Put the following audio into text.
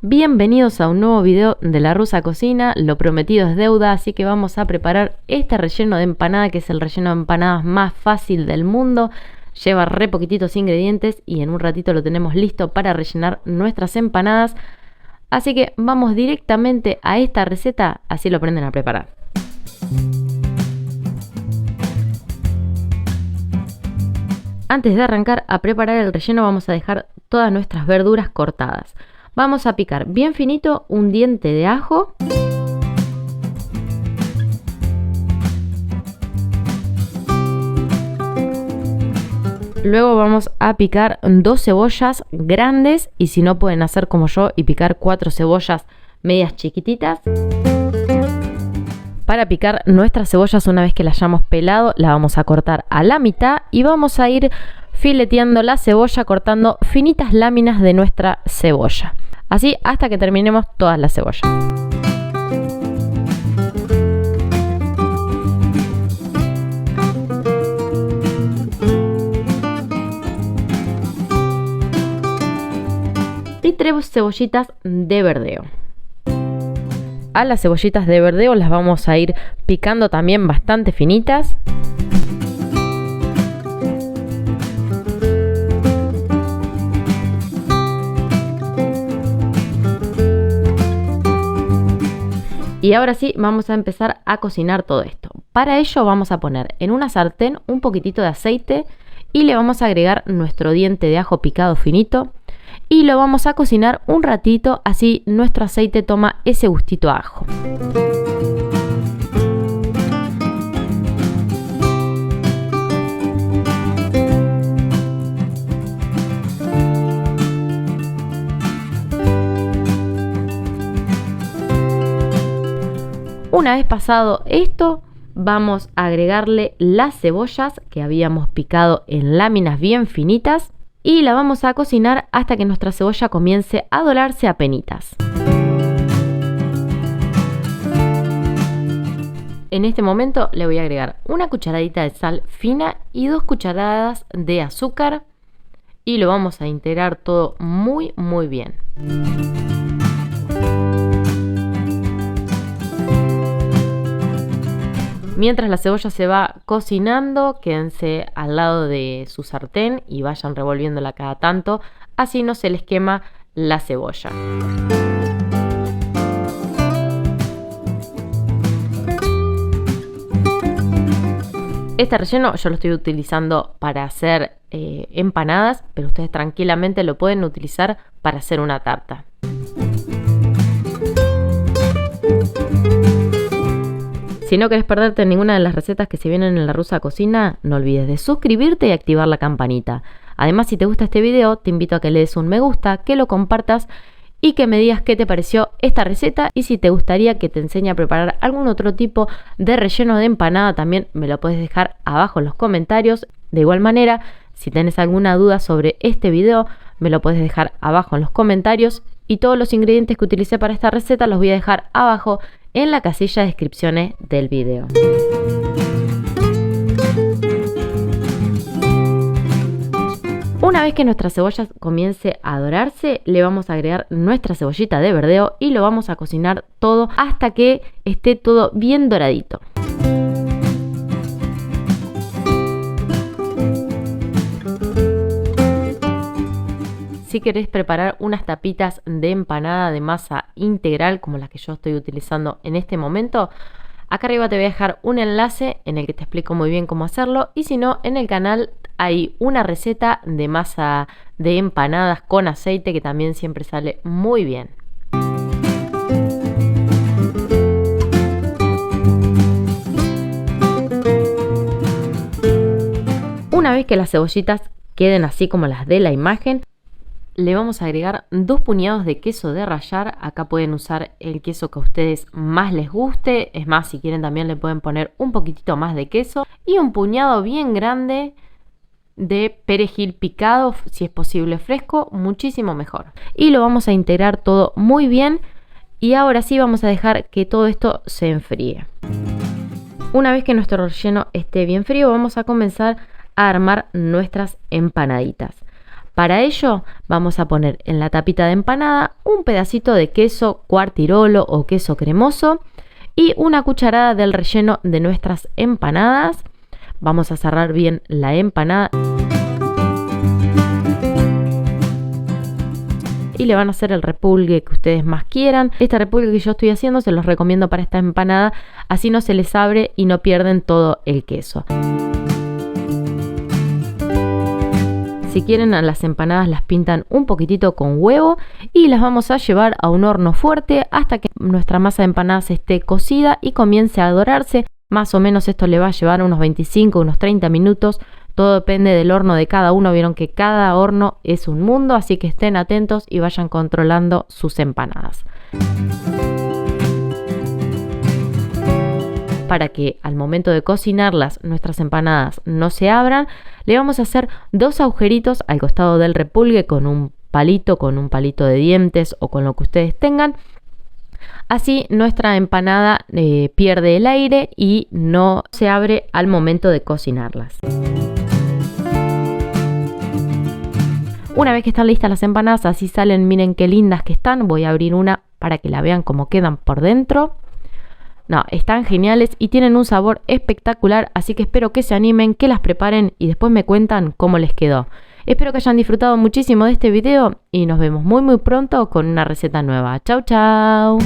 Bienvenidos a un nuevo video de La Rusa Cocina. Lo prometido es deuda, así que vamos a preparar este relleno de empanada, que es el relleno de empanadas más fácil del mundo. Lleva re poquititos ingredientes y en un ratito lo tenemos listo para rellenar nuestras empanadas. Así que vamos directamente a esta receta, así lo aprenden a preparar. Antes de arrancar a preparar el relleno vamos a dejar todas nuestras verduras cortadas. Vamos a picar bien finito un diente de ajo. Luego vamos a picar 2 cebollas grandes y si no pueden hacer como yo y picar 4 cebollas medias chiquititas. Para picar nuestras cebollas, una vez que las hayamos pelado, la vamos a cortar a la mitad y vamos a ir fileteando la cebolla, cortando finitas láminas de nuestra cebolla. Así hasta que terminemos todas las cebollas. Y 3 cebollitas de verdeo. A las cebollitas de verdeo las vamos a ir picando también bastante finitas. Y ahora sí, vamos a empezar a cocinar todo esto. Para ello vamos a poner en una sartén un poquitito de aceite y le vamos a agregar nuestro diente de ajo picado finito. Y lo vamos a cocinar un ratito, así nuestro aceite toma ese gustito a ajo. Una vez pasado esto, vamos a agregarle las cebollas que habíamos picado en láminas bien finitas. Y la vamos a cocinar hasta que nuestra cebolla comience a dorarse a penitas. En este momento le voy a agregar una cucharadita de sal fina y 2 cucharadas de azúcar. Y lo vamos a integrar todo muy bien. Mientras la cebolla se va cocinando, quédense al lado de su sartén y vayan revolviéndola cada tanto, así no se les quema la cebolla. Este relleno yo lo estoy utilizando para hacer empanadas, pero ustedes tranquilamente lo pueden utilizar para hacer una tarta. Si no querés perderte ninguna de las recetas que se vienen en La Rusa Cocina, no olvides de suscribirte y activar la campanita. Además, si te gusta este video, te invito a que le des un me gusta, que lo compartas y que me digas qué te pareció esta receta y si te gustaría que te enseñe a preparar algún otro tipo de relleno de empanada, también me lo puedes dejar abajo en los comentarios. De igual manera, si tenés alguna duda sobre este video, me lo puedes dejar abajo en los comentarios y todos los ingredientes que utilicé para esta receta los voy a dejar abajo en la casilla de descripciones del video. Una vez que nuestra cebolla comience a dorarse, le vamos a agregar nuestra cebollita de verdeo y lo vamos a cocinar todo hasta que esté todo bien doradito. Si querés preparar unas tapitas de empanada de masa integral como las que yo estoy utilizando en este momento, acá arriba te voy a dejar un enlace en el que te explico muy bien cómo hacerlo y si no, en el canal hay una receta de masa de empanadas con aceite que también siempre sale muy bien. Una vez que las cebollitas queden así como las de la imagen, le vamos a agregar 2 puñados de queso de rallar. Acá pueden usar el queso que a ustedes más les guste. Es más, si quieren también le pueden poner un poquitito más de queso. Y un puñado bien grande de perejil picado, si es posible fresco, muchísimo mejor. Y lo vamos a integrar todo muy bien. Y ahora sí vamos a dejar que todo esto se enfríe. Una vez que nuestro relleno esté bien frío, vamos a comenzar a armar nuestras empanaditas. Para ello vamos a poner en la tapita de empanada un pedacito de queso cuartirolo o queso cremoso y una cucharada del relleno de nuestras empanadas. Vamos a cerrar bien la empanada y le van a hacer el repulgue que ustedes más quieran. Este repulgue que yo estoy haciendo se los recomiendo para esta empanada, así no se les abre y no pierden todo el queso. Si quieren, a las empanadas las pintan un poquitito con huevo y las vamos a llevar a un horno fuerte hasta que nuestra masa de empanadas esté cocida y comience a dorarse. Más o menos esto le va a llevar unos 25, unos 30 minutos. Todo depende del horno de cada uno. Vieron que cada horno es un mundo, así que estén atentos y vayan controlando sus empanadas. Para que al momento de cocinarlas nuestras empanadas no se abran, le vamos a hacer 2 agujeritos al costado del repulgue con un palito de dientes o con lo que ustedes tengan. Así nuestra empanada pierde el aire y no se abre al momento de cocinarlas. Una vez que están listas las empanadas, así salen, miren qué lindas que están. Voy a abrir una para que la vean cómo quedan por dentro. No, están geniales y tienen un sabor espectacular, así que espero que se animen, que las preparen y después me cuentan cómo les quedó. Espero que hayan disfrutado muchísimo de este video y nos vemos muy pronto con una receta nueva. Chau, chau.